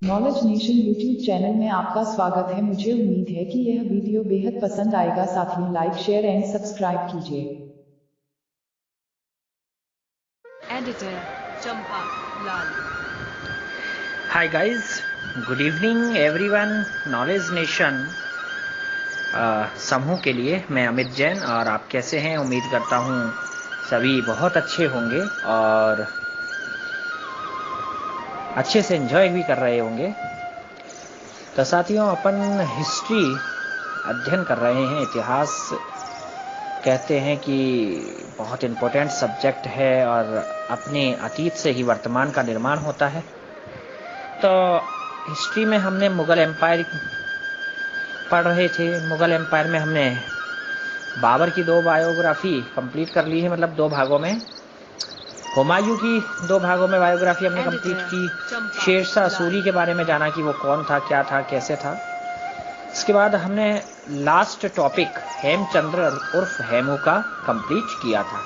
Knowledge nation YouTube channel में आपका स्वागत है। मुझे उम्मीद है कि यह वीडियो बेहद पसंद आएगा। साथियों, लाइक शेयर एंड सब्सक्राइब कीजिए। Editor Champa Lal. Hi guys, good evening everyone. Knowledge nation समूह के लिए मैं अमित जैन, और आप कैसे हैं? उम्मीद करता हूँ सभी बहुत अच्छे होंगे और अच्छे से एंजॉय भी कर रहे होंगे। तो साथियों, अपन हिस्ट्री अध्ययन कर रहे हैं। इतिहास कहते हैं कि बहुत इम्पोर्टेंट सब्जेक्ट है और अपने अतीत से ही वर्तमान का निर्माण होता है। तो हिस्ट्री में हमने मुगल एम्पायर पढ़ रहे थे। मुगल एम्पायर में हमने बाबर की 2 बायोग्राफी कंप्लीट कर ली है, मतलब 2 भागों में। हुमायूं की 2 भागों में बायोग्राफी हमने कंप्लीट की। शेरशाह सूरी के बारे में जाना कि वो कौन था, क्या था, कैसे था। इसके बाद हमने लास्ट टॉपिक हेमचंद्र उर्फ हेमू का कंप्लीट किया था।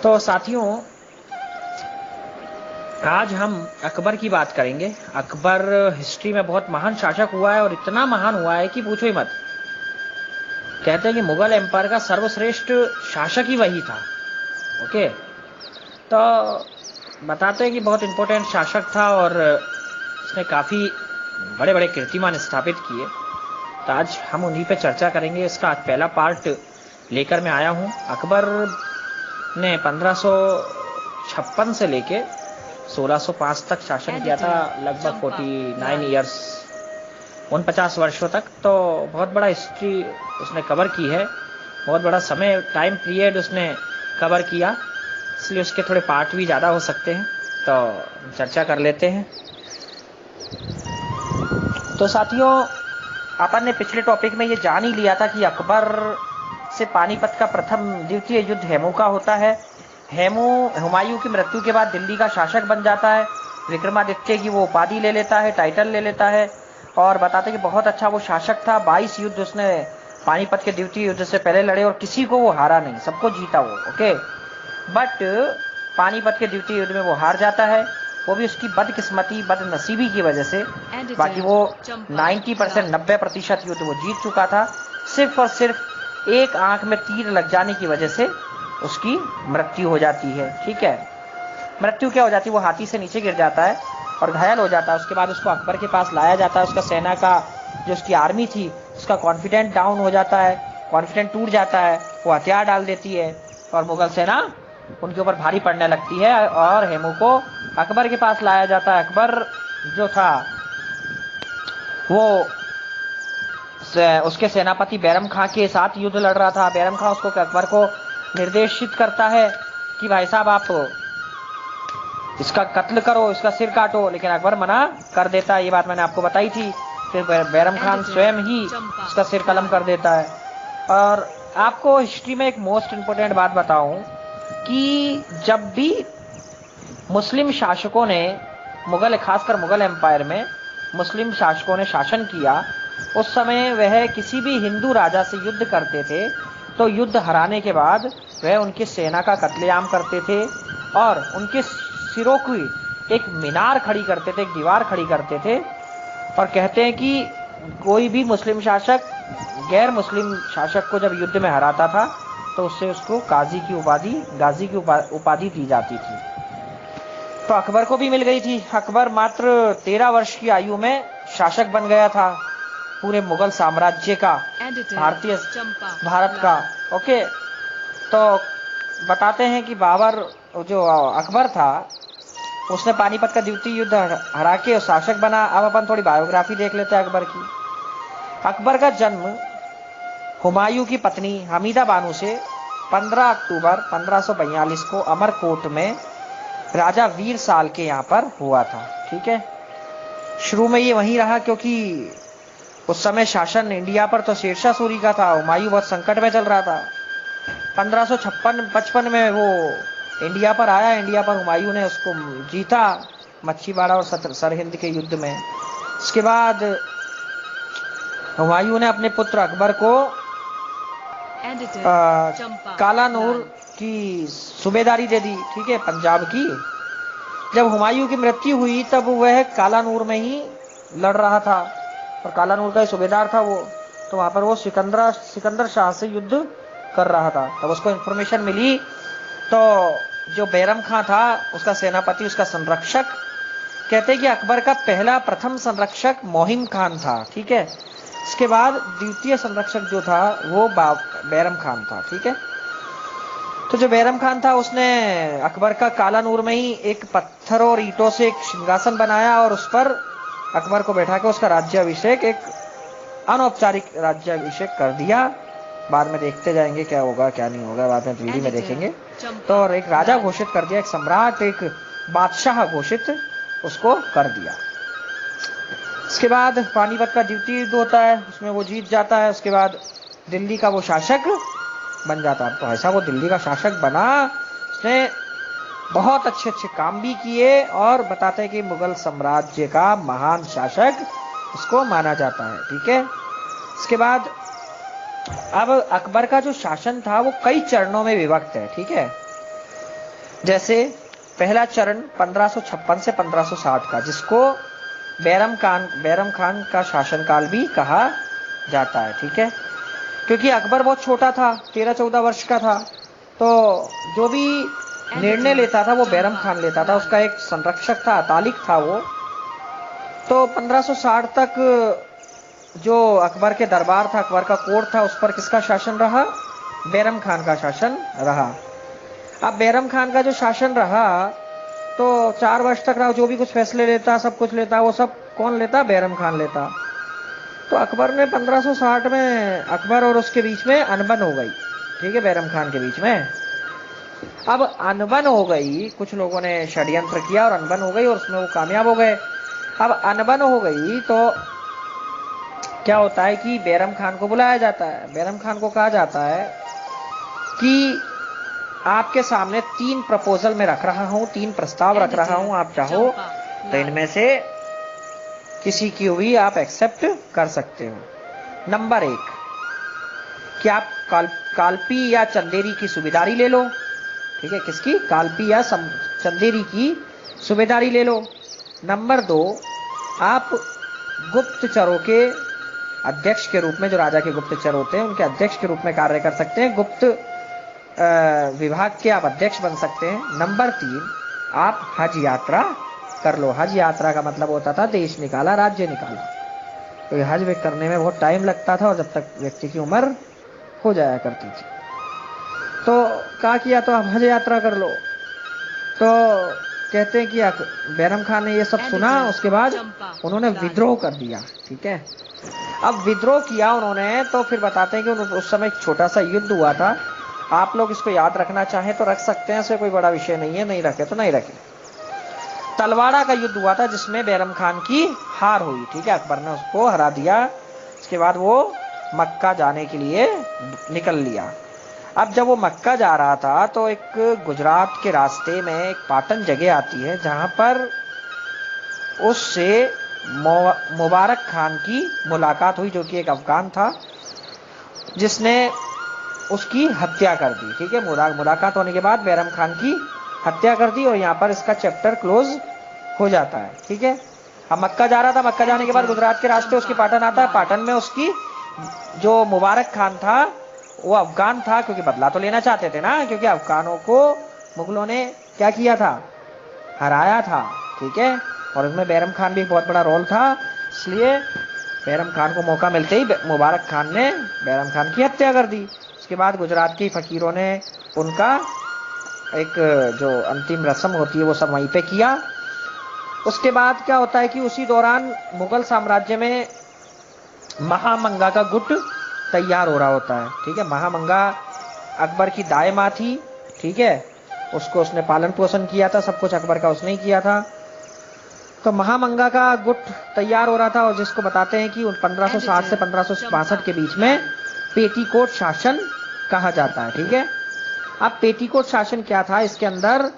तो साथियों, आज हम अकबर की बात करेंगे। अकबर हिस्ट्री में बहुत महान शासक हुआ है और इतना महान हुआ है कि पूछो ही मत। कहते हैं कि मुगल एम्पायर का सर्वश्रेष्ठ शासक ही वही था। ओके, तो बताते हैं कि बहुत इंपॉर्टेंट शासक था और उसने काफ़ी बड़े बड़े कीर्तिमान स्थापित किए। तो आज हम उन्हीं पे चर्चा करेंगे। इसका आज पहला पार्ट लेकर मैं आया हूँ। अकबर ने 1556 से लेके 1605 तक शासन किया था, लगभग 49 ईयर्स, 49 वर्षों तक। तो बहुत बड़ा हिस्ट्री उसने कवर की है, बहुत बड़ा समय टाइम पीरियड उसने कवर किया, इसलिए उसके थोड़े पार्ट भी ज़्यादा हो सकते हैं। तो चर्चा कर लेते हैं। तो साथियों, अपन ने पिछले टॉपिक में ये जान ही लिया था कि अकबर से पानीपत का प्रथम द्वितीय युद्ध हेमू का होता है। हेमू हुमायूं की मृत्यु के बाद दिल्ली का शासक बन जाता है। विक्रमादित्य की वो उपाधि ले लेता है, टाइटल ले लेता है, और बताते कि बहुत अच्छा वो शासक था। 22 युद्ध उसने पानीपत के द्वितीय युद्ध से पहले लड़े और किसी को वो हारा नहीं, सबको जीता वो। ओके, बट पानीपत के द्वितीय युद्ध में वो हार जाता है, वो भी उसकी बदकिस्मती, बदनसीबी की वजह से। बाकी वो 90%, 90% युद्ध वो जीत चुका था। सिर्फ और सिर्फ एक आंख में तीर लग जाने की वजह से उसकी मृत्यु हो जाती है। ठीक है, मृत्यु क्या हो जाती है, वो हाथी से नीचे गिर जाता है और घायल हो जाता है। उसके बाद उसको अकबर के पास लाया जाता है। उसका सेना का जो उसकी आर्मी थी, उसका कॉन्फिडेंस डाउन हो जाता है, कॉन्फिडेंस टूट जाता है, वो हथियार डाल देती है और मुगल सेना उनके ऊपर भारी पड़ने लगती है और हेमू को अकबर के पास लाया जाता है। अकबर जो था वो उसके सेनापति बैरम खां के साथ युद्ध लड़ रहा था। बैरम खां उसको अकबर को निर्देशित करता है कि भाई साहब, आप इसका कत्ल करो, इसका सिर काटो, लेकिन अकबर मना कर देता है। ये बात मैंने आपको बताई थी। फिर बैरम खान स्वयं ही इसका सिर कलम कर देता है। और आपको हिस्ट्री में एक मोस्ट इंपोर्टेंट बात बताऊं कि जब भी मुस्लिम शासकों ने खासकर मुगल एम्पायर में मुस्लिम शासकों ने शासन किया, उस समय वह किसी भी हिंदू राजा से युद्ध करते थे तो युद्ध हराने के बाद वह उनकी सेना का कत्लेआम करते थे और उनके सिरों की एक मीनार खड़ी करते थे, एक दीवार खड़ी करते थे। और कहते हैं कि कोई भी मुस्लिम शासक गैर मुस्लिम शासक को जब युद्ध में हराता था तो उससे उसको गाजी की उपाधि दी जाती थी। तो अकबर को भी मिल गई थी। अकबर मात्र 13 वर्ष की आयु में शासक बन गया था पूरे मुगल साम्राज्य का, भारत का। ओके, तो बताते हैं कि बाबर जो अकबर था, उसने पानीपत का द्वितीय युद्ध हरा के शासक बना। अब अपन थोड़ी बायोग्राफी देख लेते हैं अकबर की। अकबर का जन्म हुमायूं की पत्नी हमीदा बानो से 15 अक्टूबर 1542 को अमरकोट में राजा वीर साल के यहाँ पर हुआ था। ठीक है, शुरू में ये वहीं रहा क्योंकि उस समय शासन इंडिया पर तो शेरशाह सूरी का था। हुमायूं बहुत संकट में चल रहा था। 1556 में वो इंडिया पर आया। इंडिया पर हुमायूं ने उसको जीता, मच्छीवाड़ा और सरहिंद के युद्ध में। इसके बाद हुमायूं ने अपने पुत्र अकबर को काला नूर की सूबेदारी दे दी। ठीक है, पंजाब की। जब हुमायूं की मृत्यु हुई तब वह कालानूर में ही लड़ रहा था और कालानूर का सूबेदार था वो, तो वहां पर वो सिकंदर शाह से युद्ध कर रहा था। तब उसको इंफॉर्मेशन मिली, तो जो बैरम खां था उसका सेनापति, उसका संरक्षक, कहते हैं कि अकबर का प्रथम संरक्षक मोहिम खान था, ठीक है। इसके बाद द्वितीय संरक्षक जो था वो बैरम खान था, ठीक है। तो जो बैरम खान था उसने अकबर का कालानूर में ही एक पत्थर और ईंटों से एक सिंहासन बनाया और उस पर अकबर को बैठा के उसका राज्याभिषेक, एक अनौपचारिक राज्याभिषेक कर दिया। बाद में देखते जाएंगे क्या होगा क्या नहीं होगा, बाद में वीडियो में देखेंगे। तो और एक राजा घोषित कर दिया, एक सम्राट, एक बादशाह घोषित उसको कर दिया। इसके बाद पानीपत का द्वितीय युद्ध होता है, उसमें वो जीत जाता है। उसके बाद दिल्ली का वो शासक बन जाता है। तो ऐसा वो दिल्ली का शासक बना, उसने बहुत अच्छे अच्छे काम भी किए और बताते हैं कि मुगल साम्राज्य का महान शासक उसको माना जाता है, ठीक है। इसके बाद अब अकबर का जो शासन था वो कई चरणों में विभक्त है, ठीक है। जैसे पहला चरण 1556 से 1560 का, जिसको बैरम खान का शासनकाल भी कहा जाता है, ठीक है। क्योंकि अकबर बहुत छोटा था, 13-14 वर्ष का था, तो जो भी निर्णय लेता था वो बैरम खान लेता था। उसका एक संरक्षक था, अतालिक था वो। तो 1560 तक जो अकबर के दरबार था, अकबर का कोर्ट था, उस पर किसका शासन रहा? बैरम खान का शासन रहा। अब बैरम खान का जो शासन रहा तो 4 वर्ष तक रहा। जो भी कुछ फैसले लेता, सब कुछ लेता, वो सब कौन लेता? बैरम खान लेता। तो अकबर ने 1560 में अकबर और उसके बीच में अनबन हो गई, ठीक है, बैरम खान के बीच में। अब अनबन हो गई, कुछ लोगों ने षड्यंत्र किया और अनबन हो गई और उसमें वो कामयाब हो गए। अब अनबन हो गई तो क्या होता है कि बैरम खान को बुलाया जाता है। बैरम खान को कहा जाता है कि आपके सामने 3 प्रपोजल में रख रहा हूं, 3 प्रस्ताव रख रहा हूं, आप चाहो तो इनमें से किसी की भी आप एक्सेप्ट कर सकते हो। नंबर 1 कि आप कालपी या चंदेरी की सूबेदारी ले लो, ठीक है। किसकी? कालपी या चंदेरी की सूबेदारी ले लो। नंबर 2 आप गुप्तचरों के अध्यक्ष के रूप में, जो राजा के गुप्तचर होते हैं उनके अध्यक्ष के रूप में कार्य कर सकते हैं, गुप्त विभाग के आप अध्यक्ष बन सकते हैं। नंबर 3 आप हज यात्रा कर लो। हज यात्रा का मतलब होता था देश निकाला, राज्य निकाला। तो हज करने में बहुत टाइम लगता था और जब तक व्यक्ति की उम्र हो जाया करती थी, तो क्या किया? तो आप हज यात्रा कर लो। तो कहते हैं कि बैरम खान ने ये सब सुना, उसके बाद उन्होंने विद्रोह कर दिया, ठीक है। अब विद्रोह किया उन्होंने, तो फिर बताते हैं कि उस समय एक छोटा सा युद्ध हुआ था। आप लोग इसको याद रखना चाहें तो रख सकते हैं, इससे कोई बड़ा विषय नहीं है, नहीं रखे तो नहीं रखे। तलवाड़ा का युद्ध हुआ था जिसमें बैरम खान की हार हुई, ठीक है। अकबर ने उसको हरा दिया। इसके बाद वो मक्का जाने के लिए निकल लिया। अब जब वो मक्का जा रहा था तो एक गुजरात के रास्ते में एक पाटन जगह आती है जहां पर उससे मुबारक खान की मुलाकात हुई, जो कि एक अफगान था जिसने उसकी हत्या कर दी, ठीक है। मुलाकात होने के बाद बैरम खान की हत्या कर दी और यहां पर इसका चैप्टर क्लोज हो जाता है, ठीक है। अब मक्का जा रहा था, मक्का जाने के बाद गुजरात के रास्ते उसकी पाटन आता है। पाटन में उसकी जो मुबारक खान था वो अफगान था, क्योंकि बदला तो लेना चाहते थे ना, क्योंकि अफगानों को मुगलों ने क्या किया था? हराया था, ठीक है। और इसमें बैरम खान भी एक बहुत बड़ा रोल था, इसलिए बैरम खान को मौका मिलते ही मुबारक खान ने बैरम खान की हत्या कर दी। उसके बाद गुजरात के फकीरों ने उनका एक जो अंतिम रस्म होती है वो सब वहीं पे किया। उसके बाद क्या होता है कि उसी दौरान मुगल साम्राज्य में महामंगा का गुट तैयार हो रहा होता है, ठीक है। महामंगा अकबर की दाई माँ थी, ठीक है। उसको उसने पालन पोषण किया था, सब कुछ अकबर का उसने ही किया था। तो महामंगा का गुट तैयार हो रहा था और जिसको बताते हैं कि 1560 से 1562 के बीच में पेटीकोट शासन कहा जाता है, ठीक है। अब पेटीकोट शासन क्या था? इसके अंदर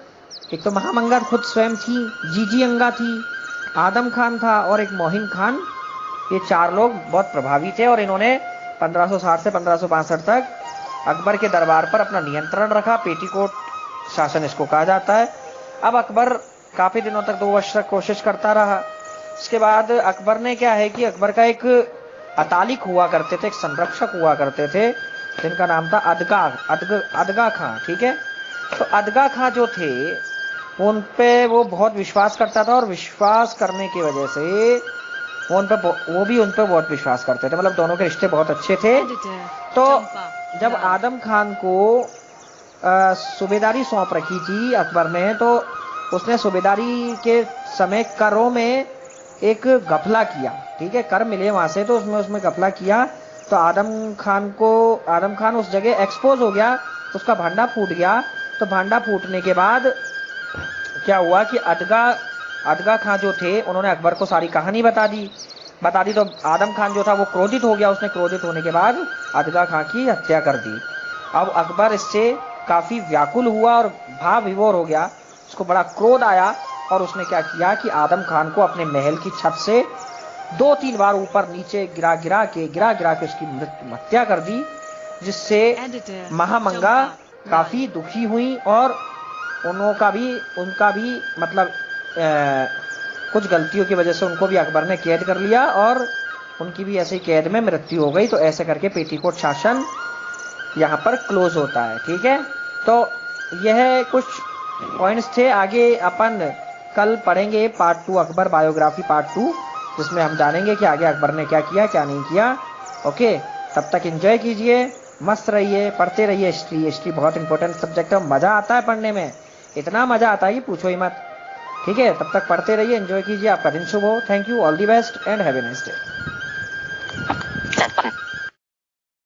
एक तो महामंगा खुद स्वयं थी, जीजी अंगा थी, आदम खान था और एक मोहिन खान। ये 4 लोग बहुत प्रभावी थे और इन्होंने 1560 से 1562 तक अकबर के दरबार पर अपना नियंत्रण रखा। पेटीकोट शासन इसको कहा जाता है। अब अकबर काफी दिनों तक 2 वर्ष तक कोशिश करता रहा। इसके बाद अकबर ने क्या है कि अकबर का एक अतालिक हुआ करते थे, एक संरक्षक हुआ करते थे, जिनका नाम था अदगा खां। ठीक है, तो अदगा खां जो थे उन पे वो बहुत विश्वास करता था, और विश्वास करने की वजह से वो भी उन पे बहुत विश्वास करते थे, मतलब दोनों के रिश्ते बहुत अच्छे थे। तो जब आदम खान को सूबेदारी सौंप रखी थी अकबर ने, तो उसने सूबेदारी के समय करों में एक गफला किया। ठीक है, कर मिले वहां से, तो उसमें गफला किया, तो आदम खान उस जगह एक्सपोज हो गया, उसका भांडा फूट गया। तो भांडा फूटने के बाद क्या हुआ कि अदगा खां जो थे उन्होंने अकबर को सारी कहानी बता दी। तो आदम खान जो था वो क्रोधित हो गया। उसने क्रोधित होने के बाद अदगा खां की हत्या कर दी। अब अकबर इससे काफी व्याकुल हुआ और भाव विभोर हो गया, उसको बड़ा क्रोध आया, और उसने क्या किया कि आदम खान को अपने महल की छत से 2-3 बार ऊपर नीचे गिरा गिरा के उसकी हत्या कर दी, जिससे महामंगा काफी दुखी हुई, और उनका भी मतलब कुछ गलतियों की वजह से उनको भी अकबर ने कैद कर लिया, और उनकी भी ऐसे ही कैद में मृत्यु हो गई। तो ऐसे करके पेटीकोट शासन यहाँ पर क्लोज होता है। ठीक है, तो यह कुछ पॉइंट्स थे। आगे अपन कल पढ़ेंगे पार्ट 2, अकबर बायोग्राफी पार्ट 2, जिसमें हम जानेंगे कि आगे अकबर ने क्या किया क्या नहीं किया। ओके, तब तक एंजॉय कीजिए, मस्त रहिए, पढ़ते रहिए। हिस्ट्री बहुत इंपॉर्टेंट सब्जेक्ट है, मजा आता है पढ़ने में, इतना मजा आता है कि पूछो ही मत। ठीक है, तब तक पढ़ते रहिए, एंजॉय कीजिए, आपका दिन शुभ हो। Thank you, all the best and have a nice day.